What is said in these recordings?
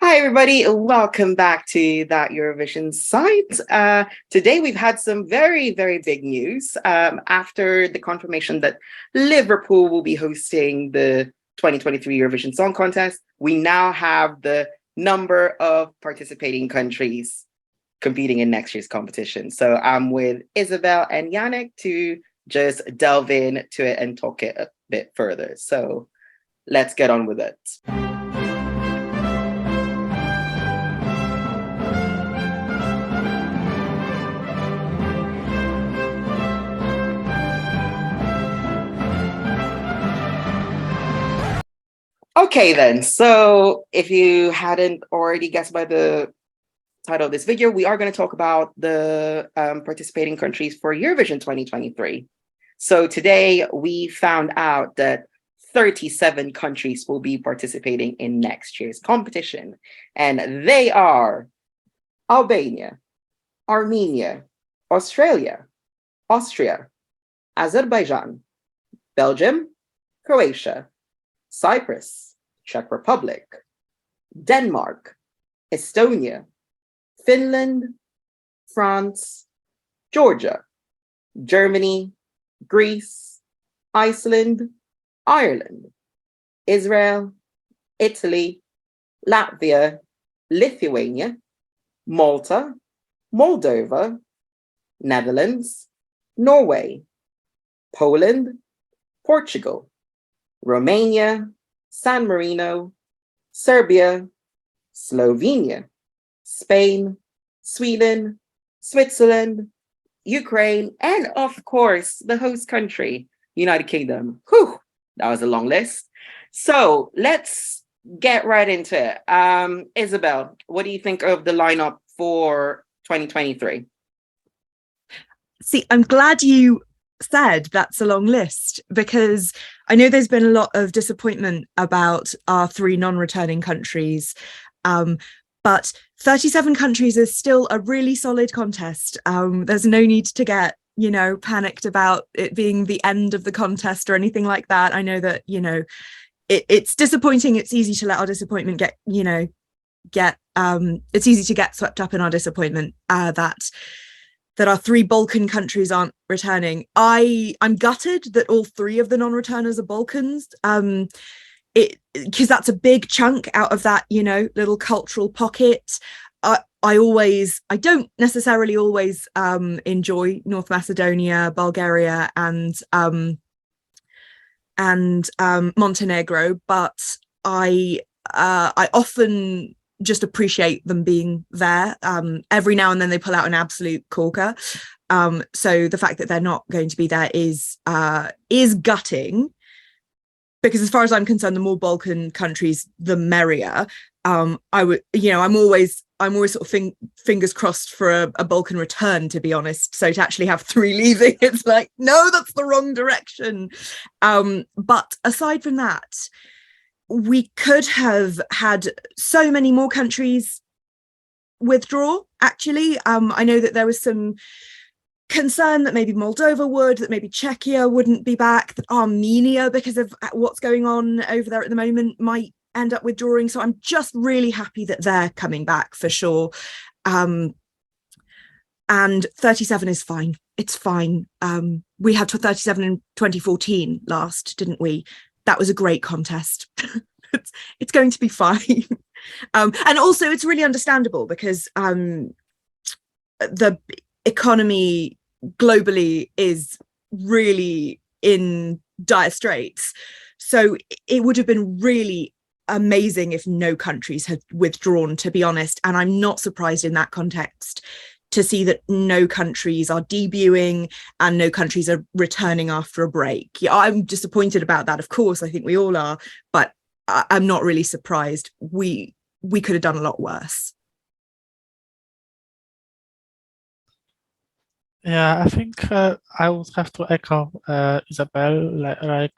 Hi, everybody. Welcome back to that Eurovision site. Today, we've had some very, very big news after the confirmation that Liverpool will be hosting the 2023 Eurovision Song Contest. We now have the number of participating countries competing in next year's competition. So I'm with Isabelle and Janek to just delve into it and talk it a bit further. So let's get on with it. Okay, then. So if you hadn't already guessed by the title of this video, we are going to talk about the participating countries for Eurovision 2023. So today we found out that 37 countries will be participating in next year's competition. And they are Albania, Armenia, Australia, Austria, Azerbaijan, Belgium, Croatia, Cyprus, Czech Republic, Denmark, Estonia, Finland, France, Georgia, Germany, Greece, Iceland, Ireland, Israel, Italy, Latvia, Lithuania, Malta, Moldova, Netherlands, Norway, Poland, Portugal, Romania, San Marino, Serbia, Slovenia, Spain, Sweden, Switzerland, Ukraine, and of course, the host country, United Kingdom. Whew, that was a long list. So let's get right into it. Isabelle, what do you think of the lineup for 2023? See, I'm glad you said that's a long list because I know there's been a lot of disappointment about our three non-returning countries, but 37 countries is still a really solid contest. There's no need to get, panicked about it being the end of the contest or anything like that. I know that, it's disappointing. It's easy to let our disappointment it's easy to get swept up in our disappointment that our three Balkan countries aren't returning. I'm gutted that all three of the non-returners are Balkans, because that's a big chunk out of that, little cultural pocket. I don't necessarily always enjoy North Macedonia, Bulgaria, and Montenegro, but I often just appreciate them being there. Every now and then they pull out an absolute corker. So the fact that they're not going to be there is gutting, because as far as I'm concerned, the more Balkan countries, the merrier. I'm always sort of fingers crossed for a Balkan return, to be honest. So to actually have three leaving, it's like, no, that's the wrong direction. But aside from that, we could have had so many more countries withdraw, actually. I know that there was some concern that maybe Moldova would, that maybe Czechia wouldn't be back, that Armenia, because of what's going on over there at the moment, might end up withdrawing. So I'm just really happy that they're coming back for sure. And 37 is fine. It's fine. We had 37 in 2014 last, didn't we? That was a great contest. It's going to be fine. And also it's really understandable because the economy globally is really in dire straits. So it would have been really amazing if no countries had withdrawn, to be honest. And I'm not surprised in that context to see that no countries are debuting and no countries are returning after a break. Yeah, I'm disappointed about that, of course. I think we all are, but I'm not really surprised. We could have done a lot worse. Yeah, I think I would have to echo Isabelle.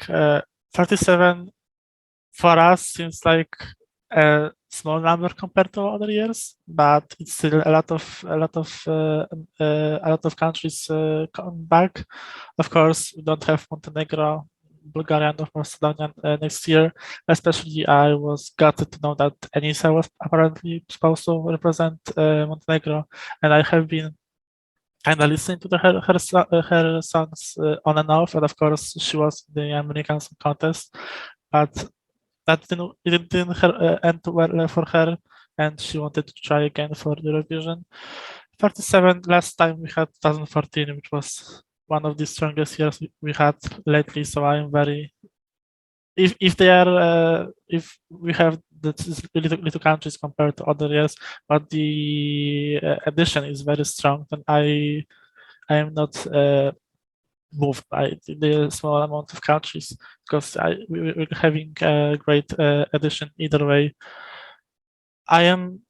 37 for us seems like a small number compared to other years, but it's still a lot of countries coming back. Of course, we don't have Montenegro Bulgaria and North Macedonia next year. Especially, I was gutted to know that Anissa was apparently supposed to represent Montenegro, and I have been kind of listening to her songs on and off, and of course she was in the American Song Contest, but that didn't end well for her, and she wanted to try again for Eurovision. 37 last time we had 2014, which was one of the strongest years we had lately. So I'm very, if they are if we have the little countries compared to other years, but the addition is very strong, then I am not moved by the small amount of countries, because we're having a great addition either way. I am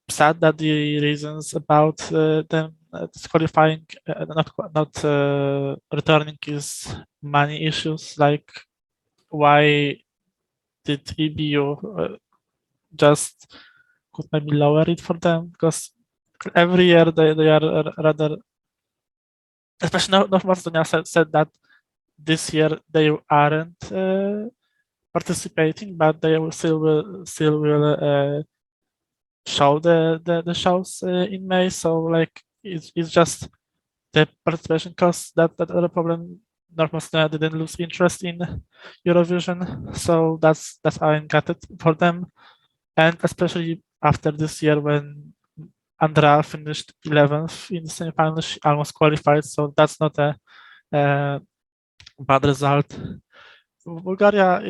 sad that the reasons about them disqualifying, not returning, is money issues. Like, why did EBU just could maybe lower it for them? Because every year they are rather, especially North Macedonia said that this year they aren't participating, but they will still will show the shows in May. So like it's just the participation costs that are a problem. North Macedonia didn't lose interest in Eurovision, so that's I'm gutted for them, and especially after this year when Andrea finished 11th in the semifinals, she almost qualified, so that's not a bad result. Bulgaria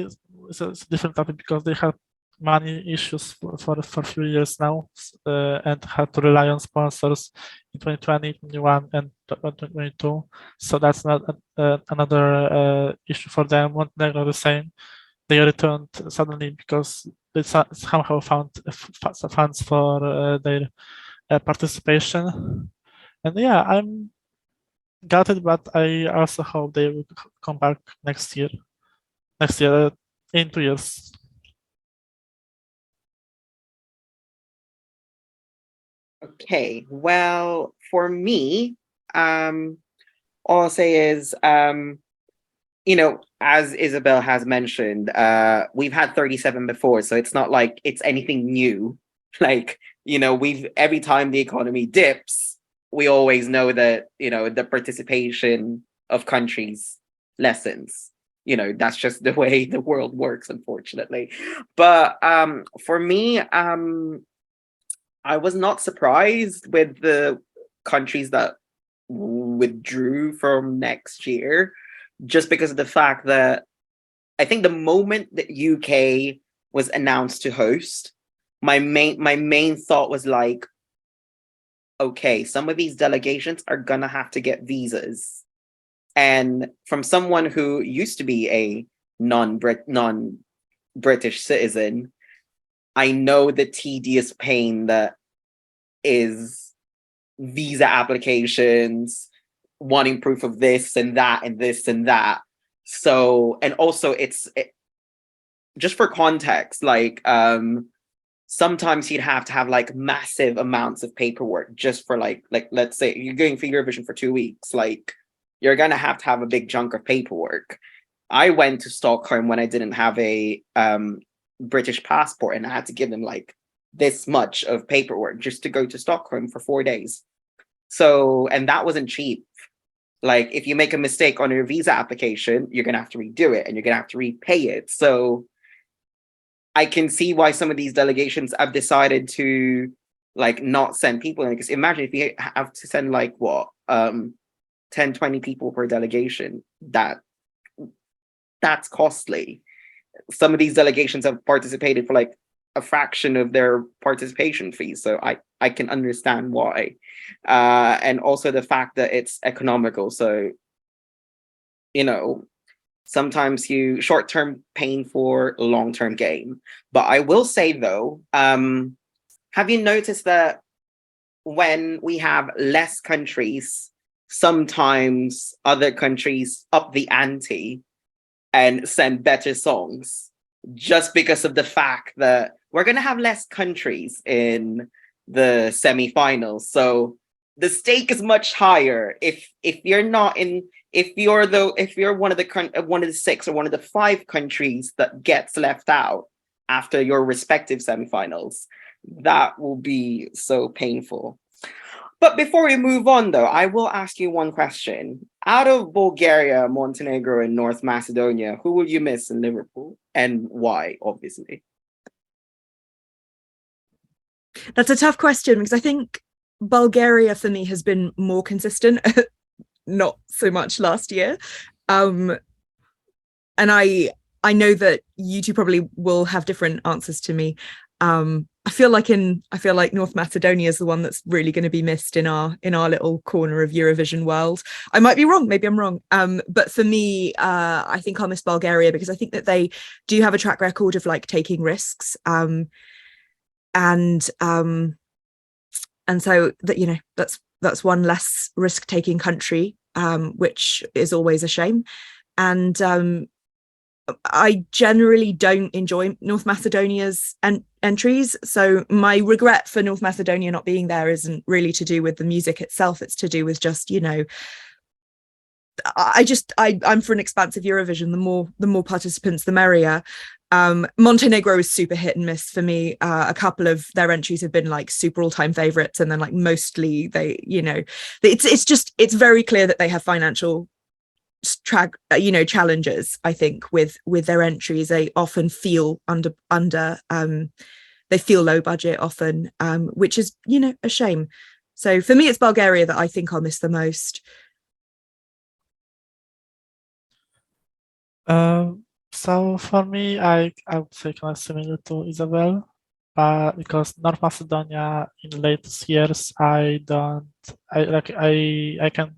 is a different topic because they have money issues for a few years now, and had to rely on sponsors in 2020, 2021, and 2022. So that's not another issue for them. Montenegro the same. They returned suddenly because they somehow found funds for their participation. And yeah, I'm gutted, but I also hope they will come back next year. In 2 years. Okay, well, for me, all I'll say is, as Isabel has mentioned, we've had 37 before, so it's not like it's anything new. Like, every time the economy dips, we always know that, the participation of countries lessens. That's just the way the world works, unfortunately. But for me, I was not surprised with the countries that withdrew from next year, just because of the fact that I think the moment that UK was announced to host, my main thought was like, okay, some of these delegations are gonna have to get visas. And from someone who used to be a non-British citizen, I know the tedious pain that is visa applications, wanting proof of this and that and this and that. So, and also just for context, like sometimes you'd have to have like massive amounts of paperwork just for like let's say you're going for Eurovision for 2 weeks, like you're gonna have to have a big chunk of paperwork. I went to Stockholm when I didn't have a British passport, and I had to give them like this much of paperwork just to go to Stockholm for 4 days. So, and that wasn't cheap. Like, if you make a mistake on your visa application, you're gonna have to redo it and you're gonna have to repay it. So I can see why some of these delegations have decided to like not send people in, because imagine if you have to send like what 10, 20 people per delegation, that's costly. Some of these delegations have participated for like a fraction of their participation fee, so I can understand why, and also the fact that it's economical. So sometimes you short-term pain for long-term gain. But I will say though, have you noticed that when we have less countries, sometimes other countries up the ante and send better songs, just because of the fact that we're going to have less countries in the semifinals. So the stake is much higher. If you're not in if you're one of the six or one of the five countries that gets left out after your respective semifinals, that will be so painful. But before we move on, though, I will ask you one question. Out of Bulgaria, Montenegro, and North Macedonia, who will you miss in Liverpool, and why, obviously? That's a tough question because I think Bulgaria for me has been more consistent, not so much last year. And I know that you two probably will have different answers to me. I feel like North Macedonia is the one that's really going to be missed in our little corner of Eurovision world. I might be wrong, maybe I'm wrong. But for me, I think I'll miss Bulgaria because I think that they do have a track record of like taking risks. And so that, you know, that's one less risk-taking country, which is always a shame. And I generally don't enjoy North Macedonia's entries. So my regret for North Macedonia not being there isn't really to do with the music itself. It's to do with just, you know, I'm for an expansive Eurovision. The more participants, the merrier. Montenegro is super hit and miss for me. A couple of their entries have been like super all-time favorites, and then like mostly they, you know, it's very clear that they have financial challenges. I think with their entries, they often feel under they feel low budget often, which is, you know, a shame. So for me, it's Bulgaria that I think I'll miss the most. So for me, I would say kind of similar to Isabel, because North Macedonia in the latest years, I can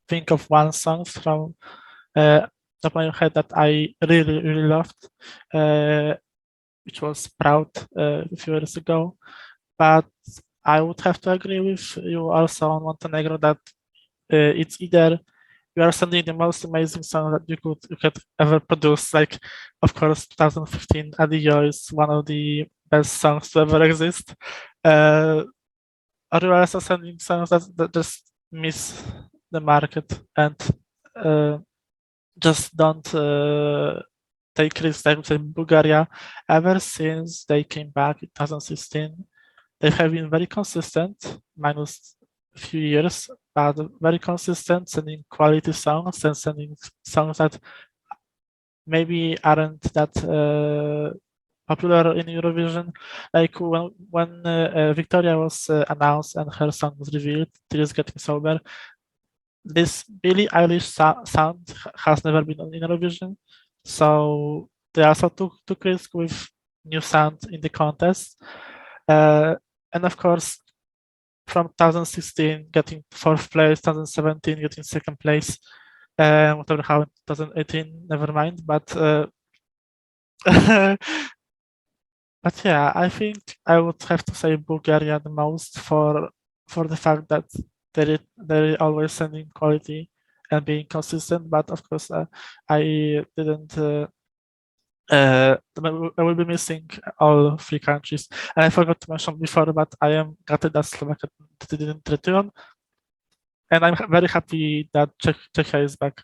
think of one song from top of my head that I really loved, which was Proud a few years ago. But I would have to agree with you also on Montenegro that it's either you are sending the most amazing song that you could ever produce. Like, of course, 2015 Adio is one of the best songs to ever exist. Or you are also sending songs that just miss the market and just don't take risks. I would say Bulgaria, ever since they came back in 2016, they have been very consistent, minus a few years, but very consistent, sending quality songs and sending songs that maybe aren't that popular in Eurovision. Like when Victoria was announced and her song was revealed, Tears Getting Sober, this Billie Eilish sound has never been on Eurovision, so they also took risk with new sound in the contest, and of course, from 2016 getting fourth place, 2017 getting second place, whatever happened 2018, never mind. But but yeah, I think I would have to say Bulgaria the most for the fact that they're always sending quality and being consistent. But of course, I didn't. I will be missing all three countries, and I forgot to mention before, but I am gutted that Slovakia didn't return, and I'm very happy that Czechia is back.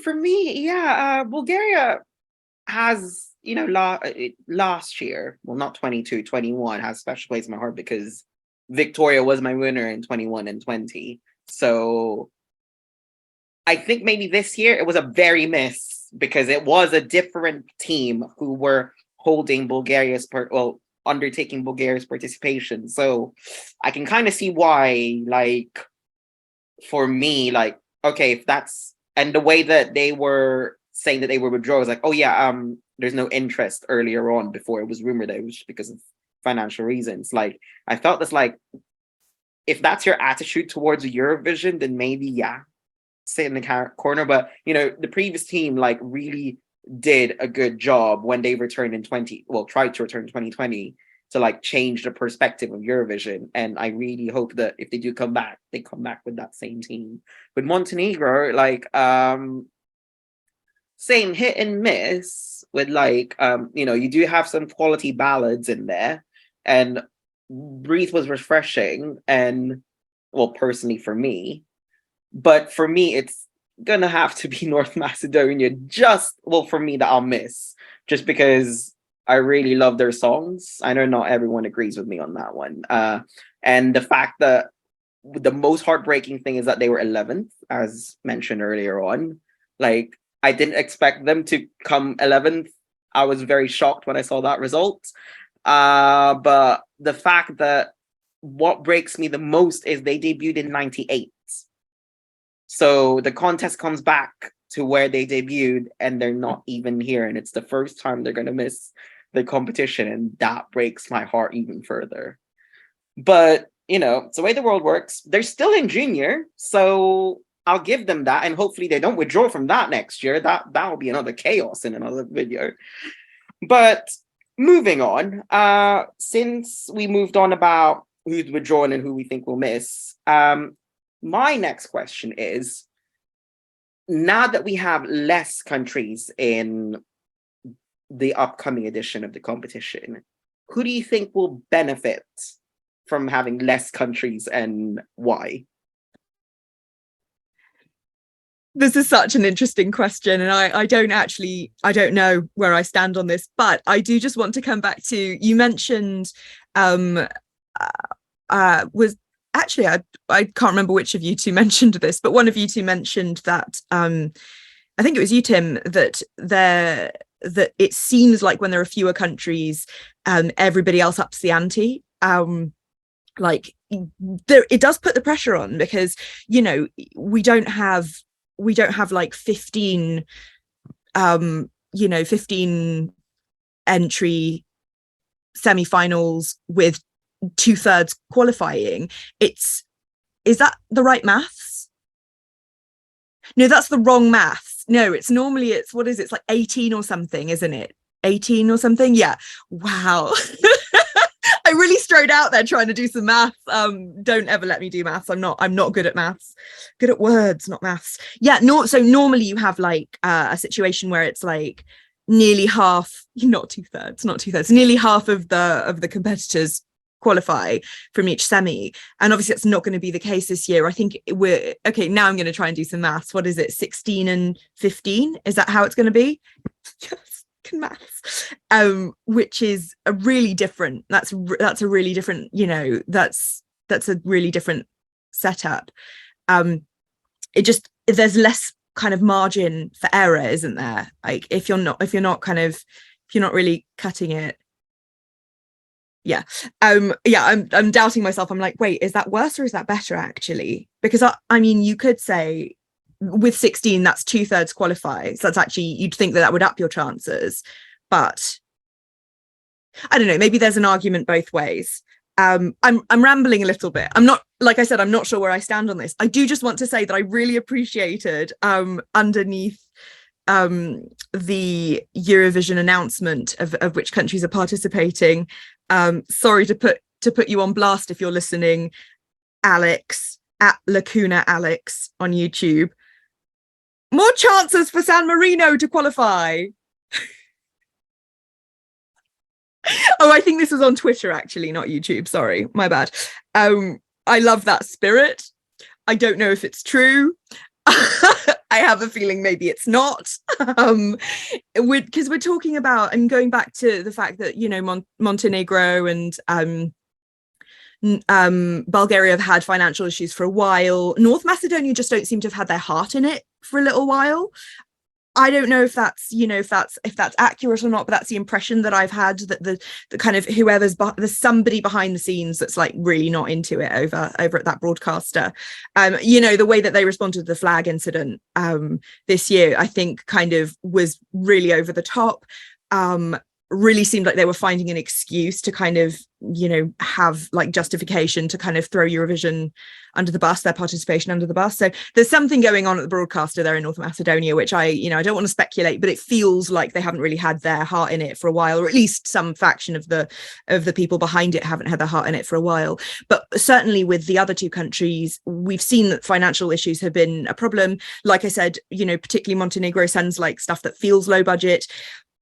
For me, yeah, Bulgaria has, you know, last year, well, not 22, 21 has a special place in my heart because Victoria was my winner in 21 and 20. So I think maybe this year it was a very miss because it was a different team who were holding undertaking Bulgaria's participation. So I can kind of see why, like, for me, like, okay, if that's, and the way that they were saying that they were withdraw was like, oh yeah, there's no interest earlier on before it was rumored that it was because of financial reasons. Like, I felt this, like, if that's your attitude towards Eurovision, then maybe, yeah, sit in the corner. But, you know, the previous team, like, really did a good job when they returned in tried to return in 2020 to, like, change the perspective of Eurovision. And I really hope that if they do come back, they come back with that same team. With Montenegro, like, same hit and miss with, like, you know, you do have some quality ballads in there, and Breathe was refreshing, and well, personally for me. But for me, it's gonna have to be North Macedonia. For me, that I'll miss just because I really love their songs. I know not everyone agrees with me on that one. And the fact that the most heartbreaking thing is that they were 11th, as mentioned earlier on. Like, I didn't expect them to come 11th. I was very shocked when I saw that result. But the fact that what breaks me the most is they debuted in 98. So the contest comes back to where they debuted and they're not even here. And it's the first time they're going to miss the competition. And that breaks my heart even further. But, it's the way the world works. They're still in junior. So I'll give them that. And hopefully they don't withdraw from that next year. That will be another chaos in another video. But moving on, since we moved on about who's withdrawn and who we think we'll miss, my next question is, now that we have less countries in the upcoming edition of the competition, who do you think will benefit from having less countries and why? This is such an interesting question, and I don't know where I stand on this, but I do just want to come back to, you mentioned was actually, I can't remember which of you two mentioned this, but one of you two mentioned that I think it was you, Tim, that it seems like when there are fewer countries, everybody else ups the ante. It does put the pressure on, because we don't have like 15 15 entry semi-finals with 2/3 qualifying. Is that the right maths? No, that's the wrong maths. No, it's what is it? It's like 18 or something, isn't it? 18 or something. Yeah. Wow. I really strode out there trying to do some maths. Don't ever let me do maths. I'm not good at maths. Good at words, not maths. Yeah. So normally you have like a situation where it's like nearly half, not 2/3, nearly half of the competitors qualify from each semi, and obviously that's not going to be the case this year. I think we're okay. Now I'm going to try and do some maths. What is it? 16 and 15? Is that how it's going to be? Yes. Maths, which is a really different, that's a really different, that's a really different setup. There's less kind of margin for error, isn't there? Like if you're not really cutting it. Yeah. I'm doubting myself. I'm like, wait, is that worse or is that better actually? Because I mean, you could say with 16, that's 2/3 qualify. So that's actually, you'd think that would up your chances. But I don't know, maybe there's an argument both ways. I'm rambling a little bit. I'm not, like I said, I'm not sure where I stand on this. I do just want to say that I really appreciated underneath the Eurovision announcement of which countries are participating. Sorry to put you on blast if you're listening, Alex, at Lacuna Alex on YouTube. More chances for San Marino to qualify. Oh, I think this was on Twitter actually, not YouTube. Sorry, my bad. I love that spirit. I don't know if it's true. I have a feeling maybe it's not. Because we're talking about, and going back to the fact that Montenegro and Bulgaria have had financial issues for a while. North Macedonia just don't seem to have had their heart in it for a little while. I don't know if that's accurate or not, but that's the impression that I've had, that the kind of there's somebody behind the scenes that's like really not into it over at that broadcaster. The way that they responded to the flag incident this year, I think kind of was really over the top. Really seemed like they were finding an excuse to kind of, have like justification to kind of throw Eurovision under the bus, their participation under the bus. So there's something going on at the broadcaster there in North Macedonia, which I don't want to speculate, but it feels like they haven't really had their heart in it for a while, or at least some faction of the people behind it haven't had their heart in it for a while. But certainly with the other two countries, we've seen that financial issues have been a problem. Like I said, particularly Montenegro sends like stuff that feels low budget.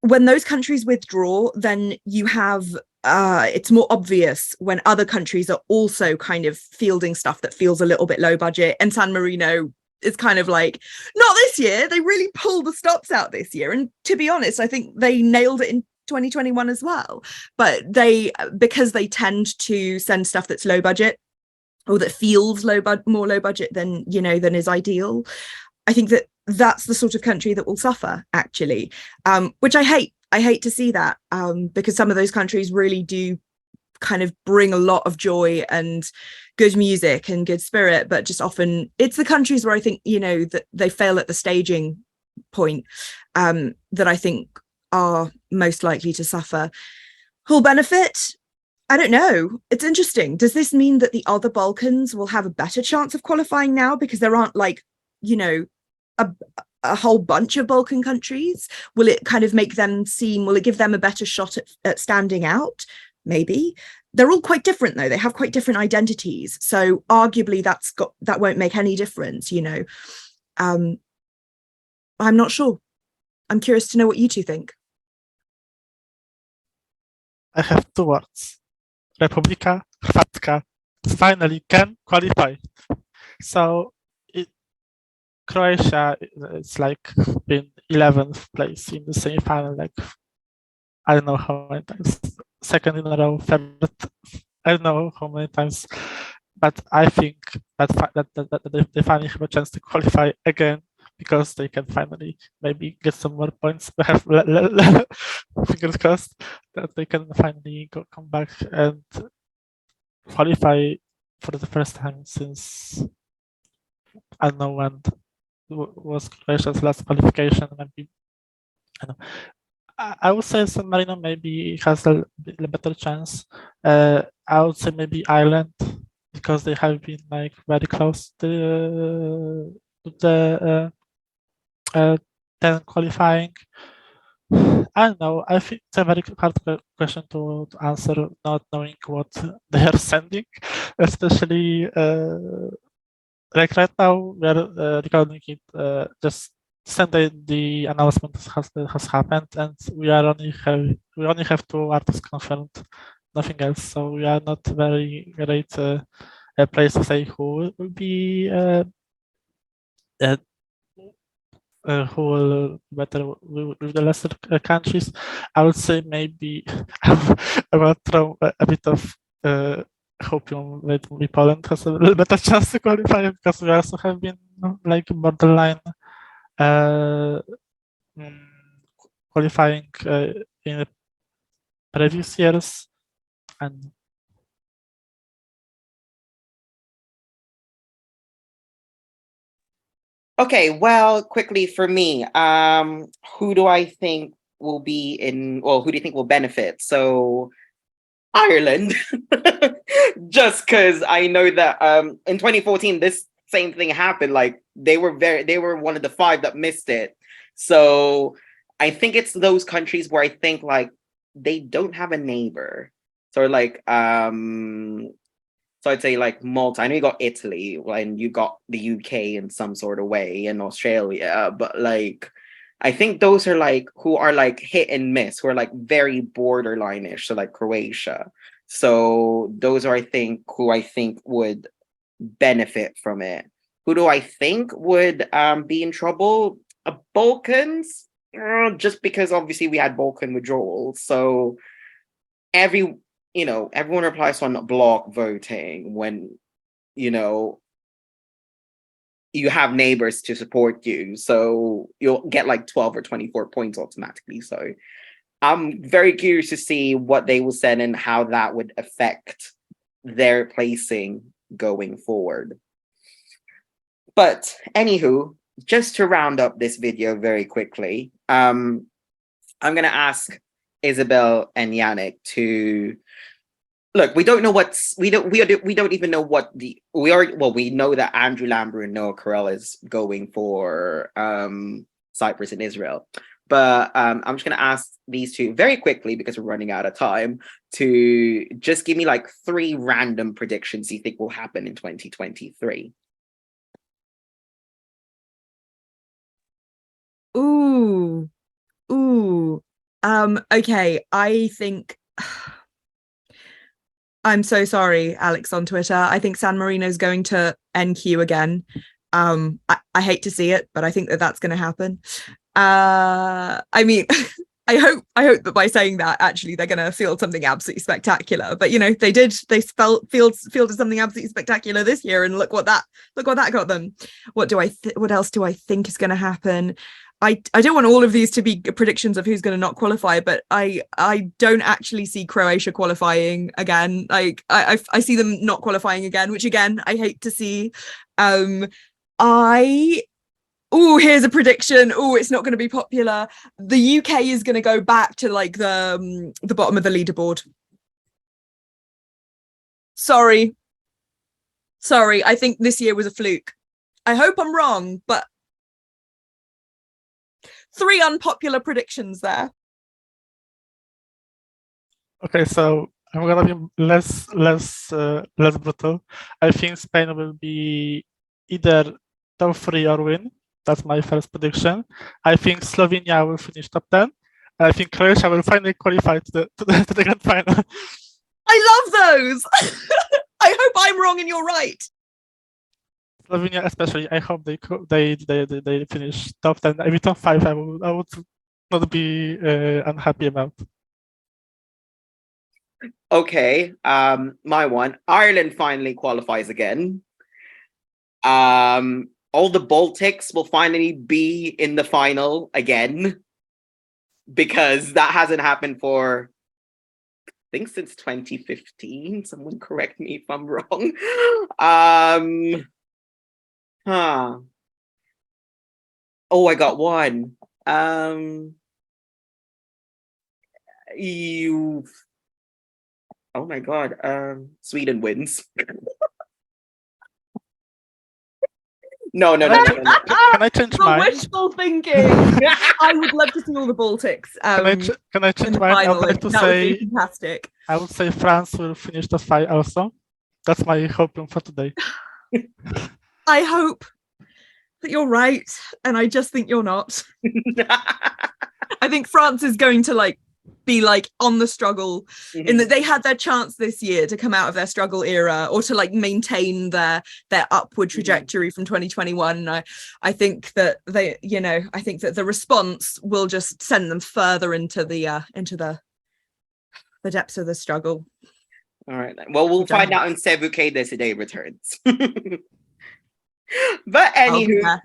When those countries withdraw, then you have it's more obvious when other countries are also kind of fielding stuff that feels a little bit low budget. And San Marino is kind of like, not this year. They really pulled the stops out this year. And to be honest, I think they nailed it in 2021 as well. But because they tend to send stuff that's low budget, or that feels more low budget than is ideal, I think that's the sort of country that will suffer, actually, which I hate. I hate to see that, because some of those countries really do kind of bring a lot of joy and good music and good spirit, but just often it's the countries where I think, that they fail at the staging point, that I think are most likely to suffer. Who'll benefit? I don't know. It's interesting. Does this mean that the other Balkans will have a better chance of qualifying now because there aren't a whole bunch of Balkan countries? Will it kind of will it give them a better shot at standing out? Maybe. They're all quite different though. They have quite different identities. So arguably that won't make any difference, I'm not sure. I'm curious to know what you two think. I have 2 words. Republika Hrvatska finally can qualify. So Croatia is like been 11th place in the semi-final, like I don't know how many times, second in a row, third, I don't know how many times, but I think that they finally have a chance to qualify again because they can finally maybe get some more points. We have fingers crossed that they can finally come back and qualify for the first time since I don't know when was Croatia's last qualification. Maybe I would say San Marino maybe has a better chance. I would say maybe Ireland because they have been like very close to the 10 qualifying. I don't know. I think it's a very hard question to answer, not knowing what they are sending, especially like right now we are recording it just Sunday. The announcement has happened, and we only have 2 artists confirmed, nothing else. So we are not very great place to say who will be who will better with the lesser countries. I would say maybe I will throw a bit of hopium that maybe Poland has a little better chance to qualify because we also have been like borderline qualifying in the previous years. And Okay, well, quickly for me, who do I think will who do you think will benefit? So Ireland, just because I know that in 2014 this same thing happened. Like they were one of the 5 that missed it. So I think it's those countries where I think like they don't have a neighbor. So like so I'd say like Malta. I know you got Italy and you got the UK in some sort of way, and Australia, but like I think those are like who are like hit and miss, who are like very borderline-ish. So like Croatia. So those are who I think would benefit from it. Who do I think would be in trouble? Balkans, just because obviously we had Balkan withdrawals. So everyone replies on block voting when you have neighbors to support you, so you'll get like 12 or 24 points automatically. So I'm very curious to see what they will send and how that would affect their placing going forward. But anywho, just to round up this video very quickly, I'm gonna ask Isabelle and Janek to look. We don't know we don't even know what we know that Andrew Lambert and Noah Carell is going for Cyprus and Israel. But I'm just gonna ask these two very quickly because we're running out of time to just give me like 3 random predictions you think will happen in 2023. Ooh. Okay, I think I'm so sorry, Alex on Twitter. I think San Marino's going to NQ again. I hate to see it, but I think that that's going to happen. I mean, I hope that by saying that, actually, they're going to field something absolutely spectacular. But you know, they fielded something absolutely spectacular this year, and look what that got them. What else do I think is going to happen? I don't want all of these to be predictions of who's going to not qualify, but I don't actually see Croatia qualifying again. Like I see them not qualifying again, which again I hate to see. Here's a prediction. It's not going to be popular. The UK is going to go back to like the bottom of the leaderboard. Sorry. I think this year was a fluke. I hope I'm wrong, but 3 unpopular predictions there. Okay, so I'm gonna be less brutal. I think Spain will be either top 3 or win. That's my first prediction. I think Slovenia will finish top 10. And I think Croatia will finally qualify to the grand final. I love those. I hope I'm wrong and you're right. Slovenia, especially, I hope they finish top 10. Maybe top 5. I would not be unhappy about. Okay, my one. Ireland finally qualifies again. All the Baltics will finally be in the final again, because that hasn't happened for, I think, since 2015. Someone correct me if I'm wrong. Oh, I got one. Oh my God. Sweden wins. No. Can I change mine? Wishful thinking. I would love to see all the Baltics. Can I change mine? I would like to say, would be fantastic. I would say France will finish the 5 also. That's my hope for today. I hope that you're right, and I just think you're not. I think France is going to be on the struggle, in that they had their chance this year to come out of their struggle era, or to maintain their upward trajectory from 2021. I think that I think that the response will just send them further into the depths of the struggle. All right. Well, we'll find out when Sevuke Deside returns. But anywho,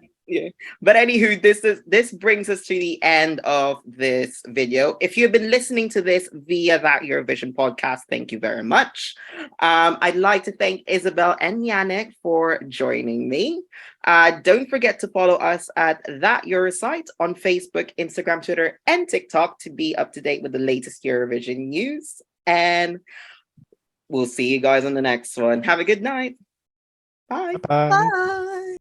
this brings us to the end of this video. If you've been listening to this via that Eurovision podcast, thank you very much. I'd like to thank Isabelle and Janek for joining me. Don't forget to follow us at That Eurosite on Facebook, Instagram, Twitter, and TikTok to be up to date with the latest Eurovision news. And we'll see you guys on the next one. Have a good night. Bye. Bye. Bye.